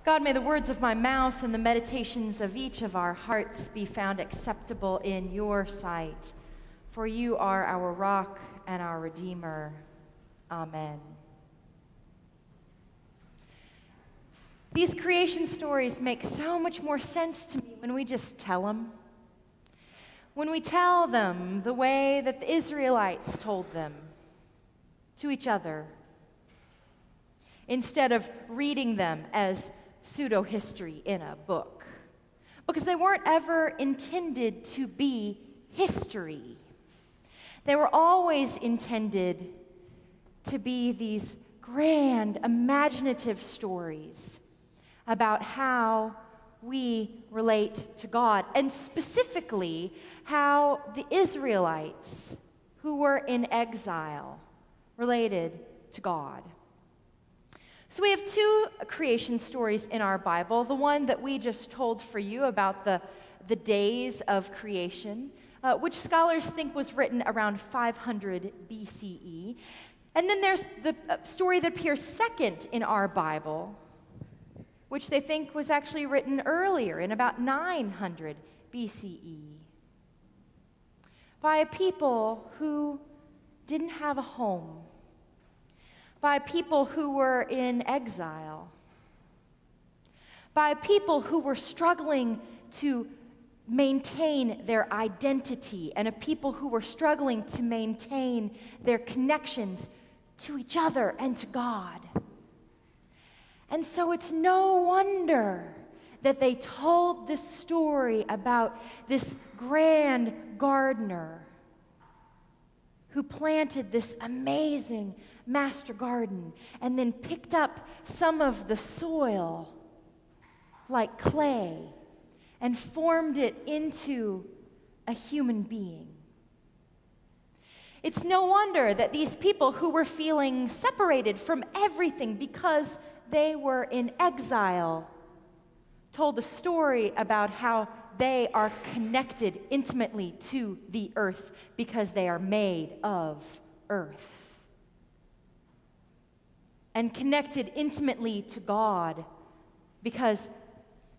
God, may the words of my mouth and the meditations of each of our hearts be found acceptable in your sight, for you are our rock and our Redeemer. Amen. These creation stories make so much more sense to me when we just tell them. When we tell them the way that the Israelites told them to each other, instead of reading them as pseudo-history in a book, because they weren't ever intended to be history. They were always intended to be these grand, imaginative stories about how we relate to God, and specifically how the Israelites who were in exile related to God. So we have two creation stories in our Bible. The one that we just told for you about the days of creation, which scholars think was written around 500 BCE. And then there's the story that appears second in our Bible, which they think was actually written earlier in about 900 BCE, by a people who didn't have a home, by people who were in exile, by people who were struggling to maintain their identity, and a people who were struggling to maintain their connections to each other and to God. And so it's no wonder that they told this story about this grand gardener who planted this amazing master garden and then picked up some of the soil like clay and formed it into a human being. It's no wonder that these people who were feeling separated from everything because they were in exile told a story about how they are connected intimately to the earth because they are made of earth, and connected intimately to God because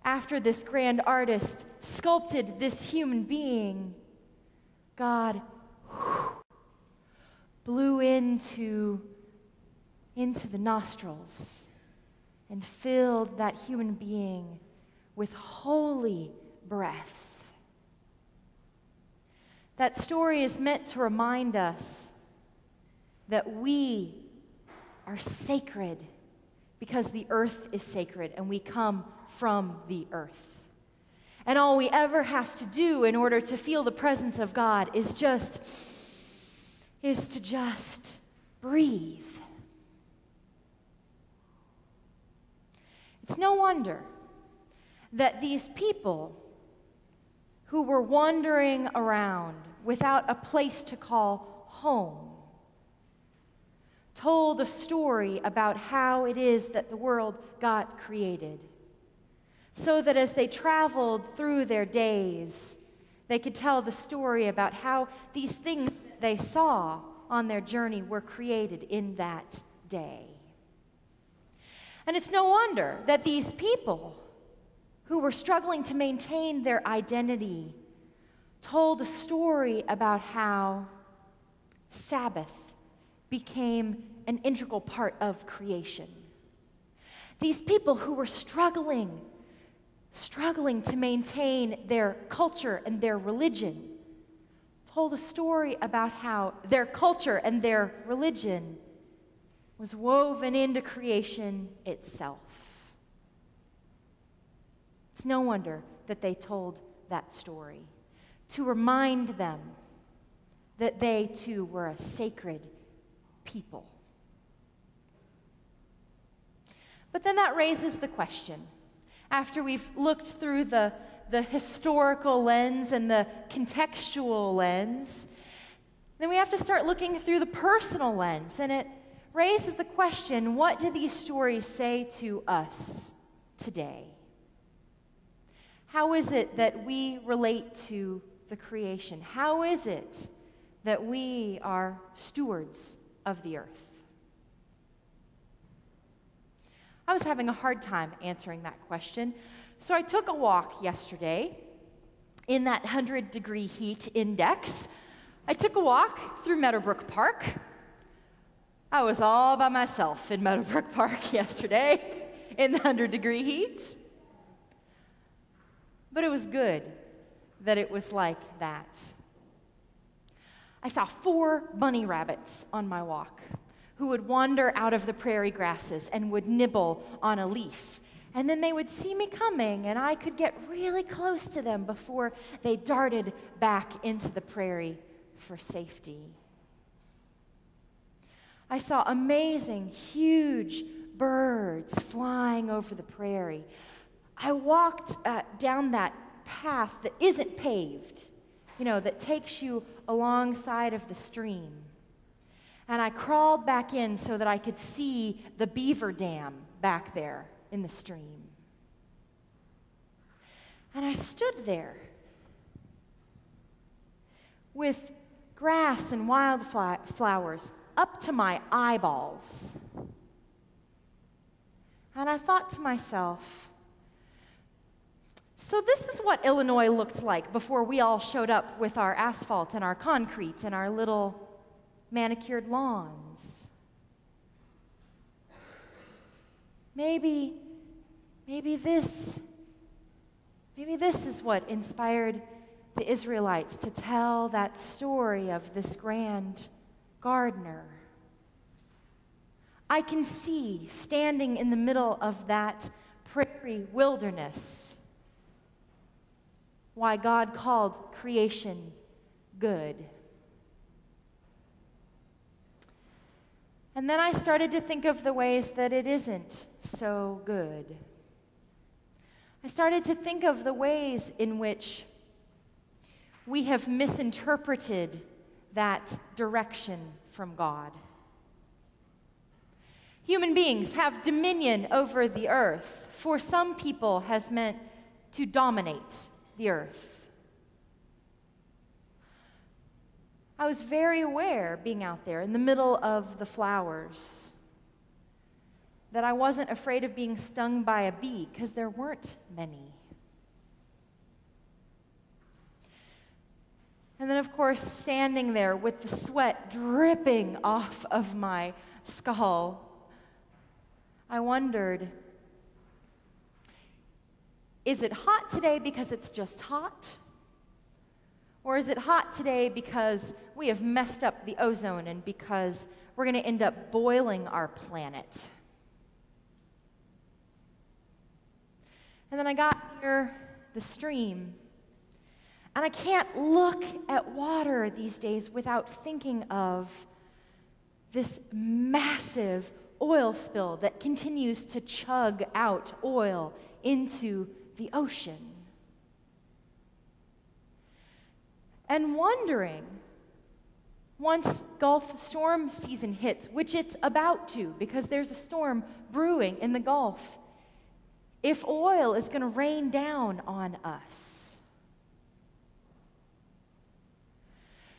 after this grand artist sculpted this human being, God blew into the nostrils and filled that human being with holy breath. That story is meant to remind us that we are sacred because the earth is sacred and we come from the earth. And all we ever have to do in order to feel the presence of God is to just breathe. It's no wonder that these people who were wandering around without a place to call home told a story about how it is that the world got created, so that as they traveled through their days, they could tell the story about how these things that they saw on their journey were created in that day. And it's no wonder that these people who were struggling to maintain their identity told a story about how Sabbath became an integral part of creation. These people who were struggling to maintain their culture and their religion told a story about how their culture and their religion was woven into creation itself. It's no wonder that they told that story, to remind them that they too were a sacred people. But then that raises the question, after we've looked through the historical lens and the contextual lens, then we have to start looking through the personal lens, and it raises the question, what do these stories say to us today? How is it that we relate to the creation? How is it that we are stewards of the earth? I was having a hard time answering that question. So I took a walk yesterday in that 100-degree heat index. I took a walk through Meadowbrook Park. I was all by myself in Meadowbrook Park yesterday in the 100-degree heat. But it was good that it was like that. I saw 4 bunny rabbits on my walk who would wander out of the prairie grasses and would nibble on a leaf. And then they would see me coming, and I could get really close to them before they darted back into the prairie for safety. I saw amazing, huge birds flying over the prairie. I walked down that path that isn't paved, that takes you alongside of the stream. And I crawled back in so that I could see the beaver dam back there in the stream. And I stood there with grass and wildflowers up to my eyeballs. And I thought to myself, so this is what Illinois looked like before we all showed up with our asphalt and our concrete and our little manicured lawns. Maybe this is what inspired the Israelites to tell that story of this grand gardener. I can see, standing in the middle of that prairie wilderness, why God called creation good. And then I started to think of the ways that it isn't so good. I started to think of the ways in which we have misinterpreted that direction from God. Human beings have dominion over the earth. For some people, has meant to dominate the earth. I was very aware, being out there in the middle of the flowers, that I wasn't afraid of being stung by a bee, because there weren't many. And then, of course, standing there with the sweat dripping off of my skull, I wondered, is it hot today because it's just hot? Or is it hot today because we have messed up the ozone and because we're going to end up boiling our planet? And then I got near the stream, and I can't look at water these days without thinking of this massive oil spill that continues to chug out oil into the ocean. And wondering, once Gulf storm season hits, which it's about to, because there's a storm brewing in the Gulf, if oil is going to rain down on us.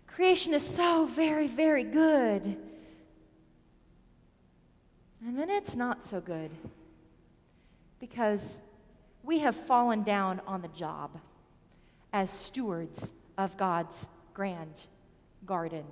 Creation is so very, very good. And then it's not so good, because we have fallen down on the job as stewards of God's grand garden.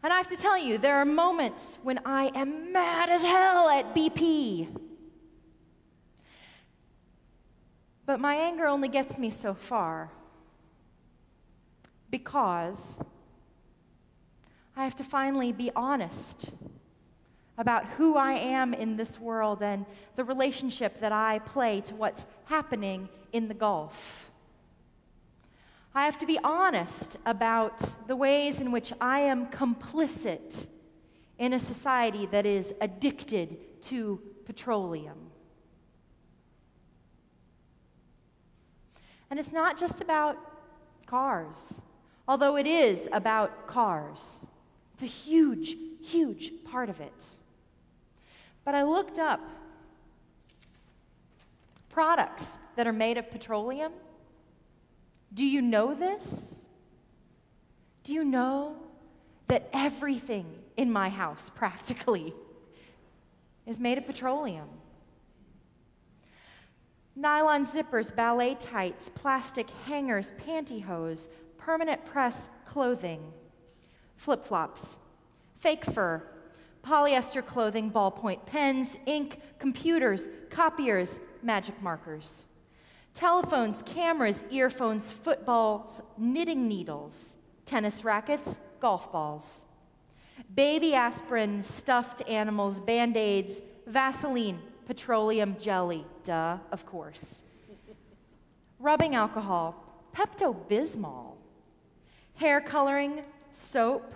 And I have to tell you, there are moments when I am mad as hell at BP. But my anger only gets me so far, because I have to finally be honest about who I am in this world and the relationship that I play to what's happening in the Gulf. I have to be honest about the ways in which I am complicit in a society that is addicted to petroleum. And it's not just about cars, although it is about cars. It's a huge, huge part of it. But I looked up products that are made of petroleum. Do you know this? Do you know that everything in my house, practically, is made of petroleum. Nylon zippers, ballet tights, plastic hangers, pantyhose, permanent press clothing, flip-flops, fake fur, polyester clothing, ballpoint pens, ink, computers, copiers, magic markers, telephones, cameras, earphones, footballs, knitting needles, tennis rackets, golf balls, baby aspirin, stuffed animals, Band-Aids, Vaseline, petroleum jelly, duh, of course, rubbing alcohol, Pepto-Bismol, hair coloring, soap,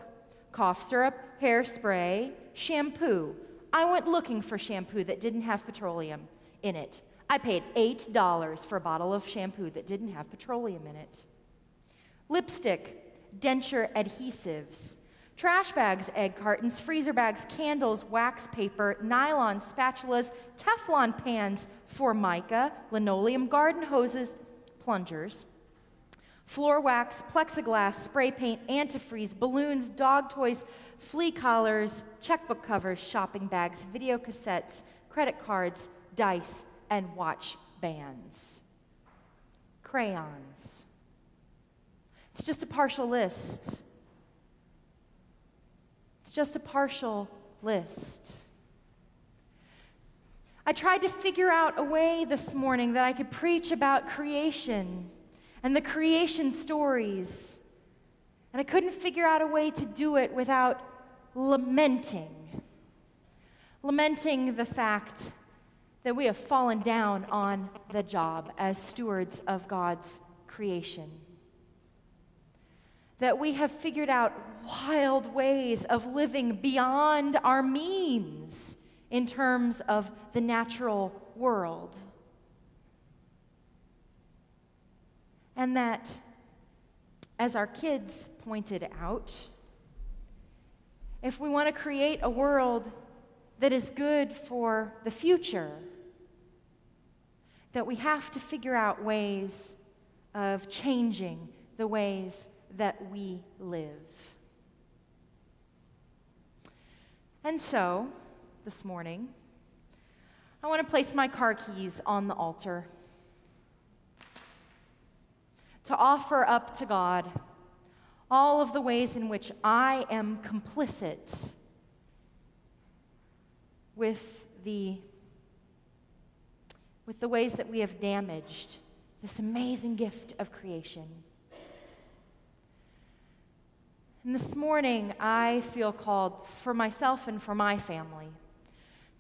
cough syrup, hairspray, shampoo. I went looking for shampoo that didn't have petroleum in it. I paid $8 for a bottle of shampoo that didn't have petroleum in it. Lipstick, denture adhesives, trash bags, egg cartons, freezer bags, candles, wax paper, nylon spatulas, Teflon pans, Formica, linoleum, garden hoses, plungers, floor wax, plexiglass, spray paint, antifreeze, balloons, dog toys, flea collars, checkbook covers, shopping bags, video cassettes, credit cards, dice, and watch bands. Crayons. It's just a partial list. It's just a partial list. I tried to figure out a way this morning that I could preach about creation and the creation stories, and I couldn't figure out a way to do it without lamenting the fact that we have fallen down on the job as stewards of God's creation. That we have figured out wild ways of living beyond our means in terms of the natural world. And that, as our kids pointed out, if we want to create a world that is good for the future, that we have to figure out ways of changing the ways that we live. And so, this morning, I want to place my car keys on the altar to offer up to God all of the ways in which I am complicit with the ways that we have damaged this amazing gift of creation. And this morning, I feel called for myself and for my family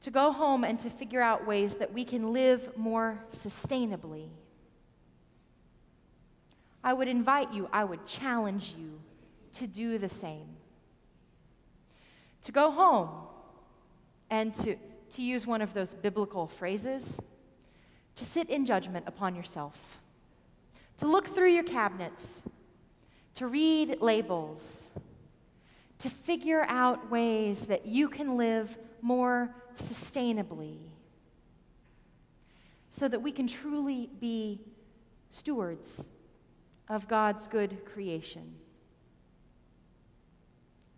to go home and to figure out ways that we can live more sustainably. I would invite you, I would challenge you to do the same. To go home and to use one of those biblical phrases, to sit in judgment upon yourself, to look through your cabinets, to read labels, to figure out ways that you can live more sustainably so that we can truly be stewards of God's good creation.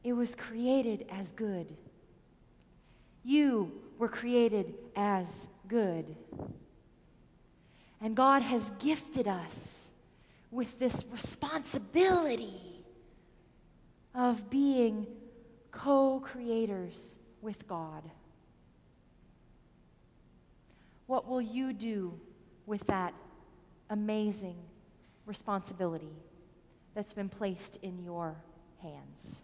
It was created as good. You were created as good. And God has gifted us with this responsibility of being co-creators with God. What will you do with that amazing responsibility that's been placed in your hands?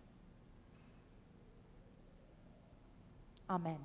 Amen.